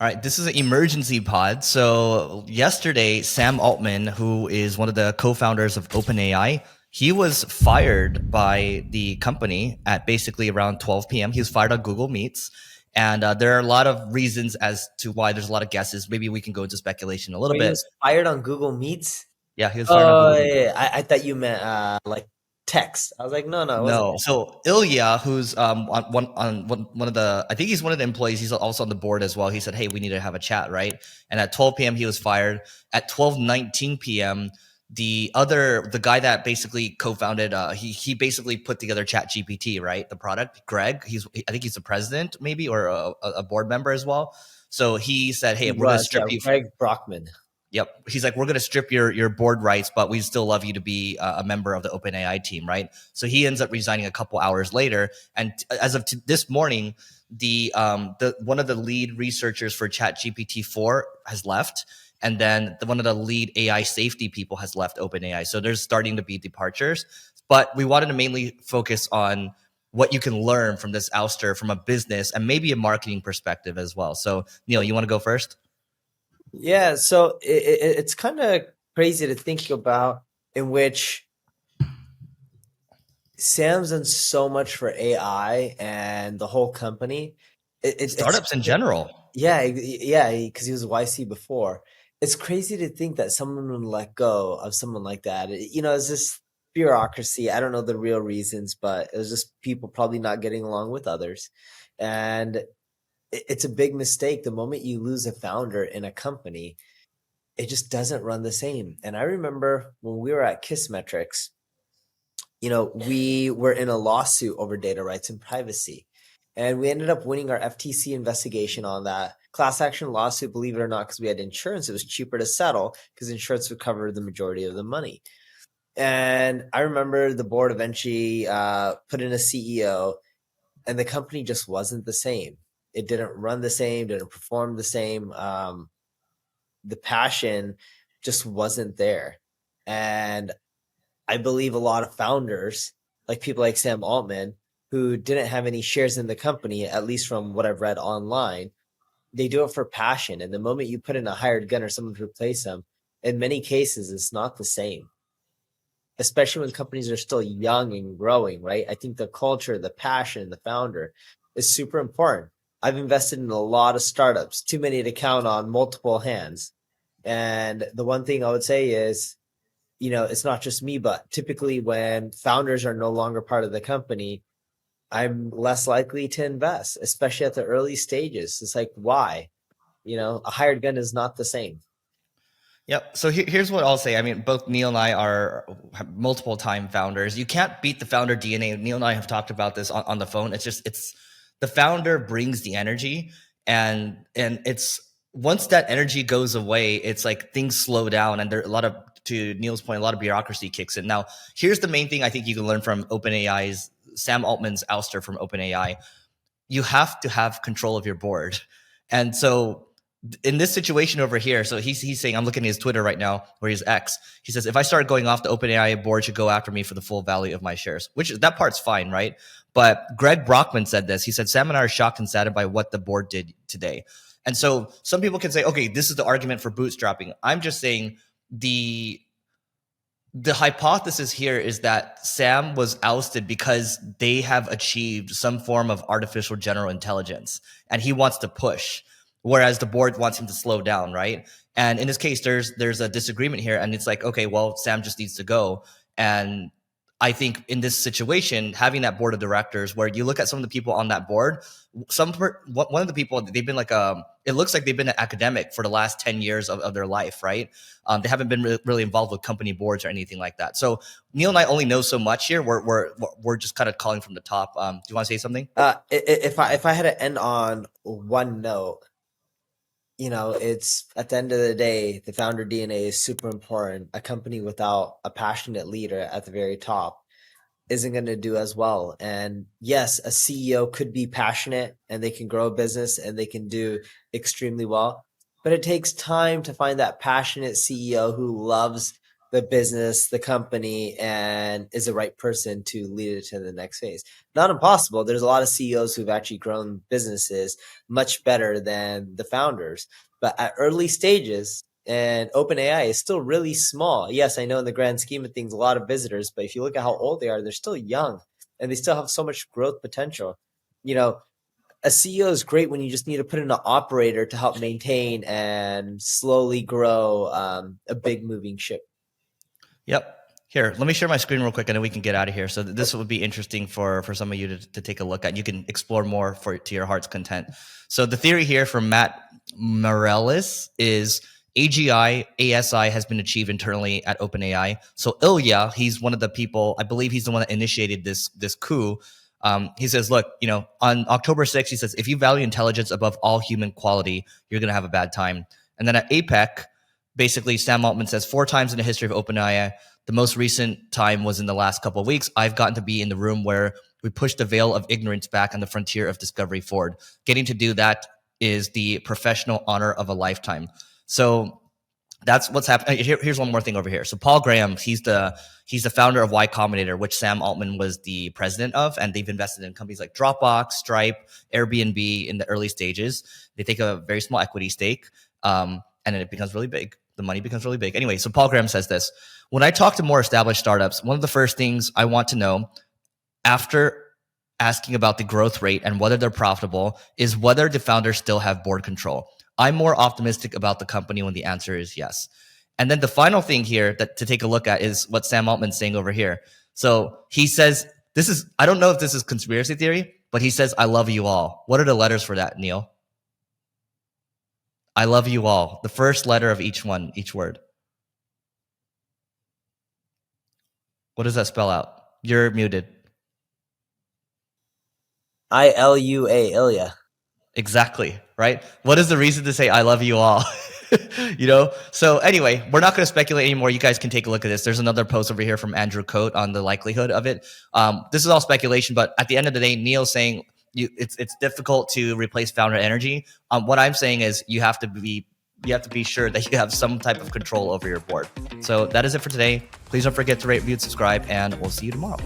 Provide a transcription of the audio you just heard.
All right, this is an emergency pod. So yesterday, Sam Altman, who is one of the co-founders of OpenAI, he was fired by the company at basically around 12 p.m. He was fired on Google Meets. And there are a lot of reasons as to why. There's a lot of guesses. Maybe we can go into speculation a little Wait, he bit. was fired on Google Meets? Yeah, he was fired on Oh, Google Meets. yeah, yeah. I thought you meant like text. I was like, no, it wasn't. No. So Ilya, who's on one of the, I think he's one of the employees. He's also on the board as well. He said, "Hey, we need to have a chat, right?" And at 12 p.m. he was fired. At 12:19 p.m. the guy that basically co-founded, he basically put together Chat GPT, right? The product, Greg. I think he's the president, maybe, or a board member as well. So he said, "Hey, He we're going to was, strip yeah, you." Greg Brockman. Yep. He's like, we're going to strip your board rights, but we still love you to be a member of the OpenAI team, right? So he ends up resigning a couple hours later. And as of this morning, the one of the lead researchers for ChatGPT 4 has left. And then one of the lead AI safety people has left OpenAI. So there's starting to be departures. But we wanted to mainly focus on what you can learn from this ouster from a business and maybe a marketing perspective as well. So, Neil, you want to go first? Yeah, so it's kind of crazy to think about in which Sam's done so much for AI and the whole company. It's Startups in general. yeah, yeah, because he was YC before. It's crazy to think that someone would let go of someone like that. It's just bureaucracy. I don't know the real reasons, but it was just people probably not getting along with others. And it's a big mistake. The moment you lose a founder in a company, it just doesn't run the same. And I remember when we were at Kissmetrics, we were in a lawsuit over data rights and privacy. And we ended up winning our FTC investigation on that class action lawsuit, believe it or not, because we had insurance. It was cheaper to settle because insurance would cover the majority of the money. And I remember the board eventually put in a CEO, and the company just wasn't the same. It didn't run the same, didn't perform the same. The passion just wasn't there. And I believe a lot of founders, like people like Sam Altman, who didn't have any shares in the company, at least from what I've read online, they do it for passion. And the moment you put in a hired gun or someone to replace them, in many cases, it's not the same, especially when companies are still young and growing, right? I think the culture, the passion, the founder is super important. I've invested in a lot of startups, too many to count on multiple hands. And the one thing I would say is, it's not just me, but typically when founders are no longer part of the company, I'm less likely to invest, especially at the early stages. It's like, why? A hired gun is not the same. Yep. So here's what I'll say. I mean, both Neil and I are multiple time founders. You can't beat the founder DNA. Neil and I have talked about this on the phone. It's the founder brings the energy, and it's once that energy goes away, it's like things slow down, and there a lot of, to Neil's point, a lot of bureaucracy kicks in. Now, here's the main thing I think you can learn from OpenAI's Sam Altman's ouster from OpenAI. You have to have control of your board. And so in this situation over here, so he's saying, I'm looking at his Twitter right now, where he's X. He says, if I start going off, the OpenAI board should go after me for the full value of my shares, which is, that part's fine, right? But Greg Brockman said this. He said, Sam and I are shocked and saddened by what the board did today. And so some people can say, okay, this is the argument for bootstrapping. I'm just saying the hypothesis here is that Sam was ousted because they have achieved some form of artificial general intelligence and he wants to push, whereas the board wants him to slow down, right? And in this case, there's a disagreement here, and it's like, okay, well, Sam just needs to go. And I think in this situation, having that board of directors where you look at some of the people on that board, one of the people, they've been like it looks like they've been an academic for the last 10 years of their life, right? They haven't been really involved with company boards or anything like that. So Neil and I only know so much here. We're just kind of calling from the top. Do you want to say something? If I had to end on one note, it's at the end of the day, the founder DNA is super important. A company without a passionate leader at the very top isn't going to do as well. And yes, a CEO could be passionate and they can grow a business and they can do extremely well, but it takes time to find that passionate CEO who loves the business, the company, and is the right person to lead it to the next phase. Not impossible. There's a lot of CEOs who've actually grown businesses much better than the founders. But at early stages, and OpenAI is still really small. Yes, I know in the grand scheme of things, a lot of visitors, but if you look at how old they are, they're still young and they still have so much growth potential. You know, a CEO is great when you just need to put in an operator to help maintain and slowly grow a big moving ship. Yep. Here, let me share my screen real quick and then we can get out of here. So this would be interesting for some of you to take a look at. You can explore more to your heart's content. So the theory here from Matt Morales is AGI, ASI has been achieved internally at OpenAI. So Ilya, he's one of the people, I believe he's the one that initiated this coup. He says, look, on October 6th, he says, if you value intelligence above all human quality, you're going to have a bad time. And then at APEC, basically, Sam Altman says 4 times in the history of OpenAI, the most recent time was in the last couple of weeks, I've gotten to be in the room where we pushed the veil of ignorance back on the frontier of discovery forward. Getting to do that is the professional honor of a lifetime. So that's what's happening. Here's one more thing over here. So Paul Graham, he's the founder of Y Combinator, which Sam Altman was the president of, and they've invested in companies like Dropbox, Stripe, Airbnb in the early stages. They take a very small equity stake, and then it becomes really big. The money becomes really big. Anyway, so Paul Graham says this: when I talk to more established startups, one of the first things I want to know after asking about the growth rate and whether they're profitable is whether the founders still have board control. I'm more optimistic about the company when the answer is yes. And then the final thing here that to take a look at is what Sam Altman's saying over here. So he says, I don't know if this is conspiracy theory, but he says, I love you all. What are the letters for that, Neil? I love you all. The first letter of each word. What does that spell out? You're muted. ILUA, Ilya. Exactly, right? What is the reason to say I love you all? So anyway, we're not going to speculate anymore. You guys can take a look at this. There's another post over here from Andrew Coate on the likelihood of it. This is all speculation, but at the end of the day, Neil's saying it's difficult to replace founder energy. What I'm saying is you have to be sure that you have some type of control over your board. So that is it for today. Please don't forget to rate, review, and subscribe, and we'll see you tomorrow.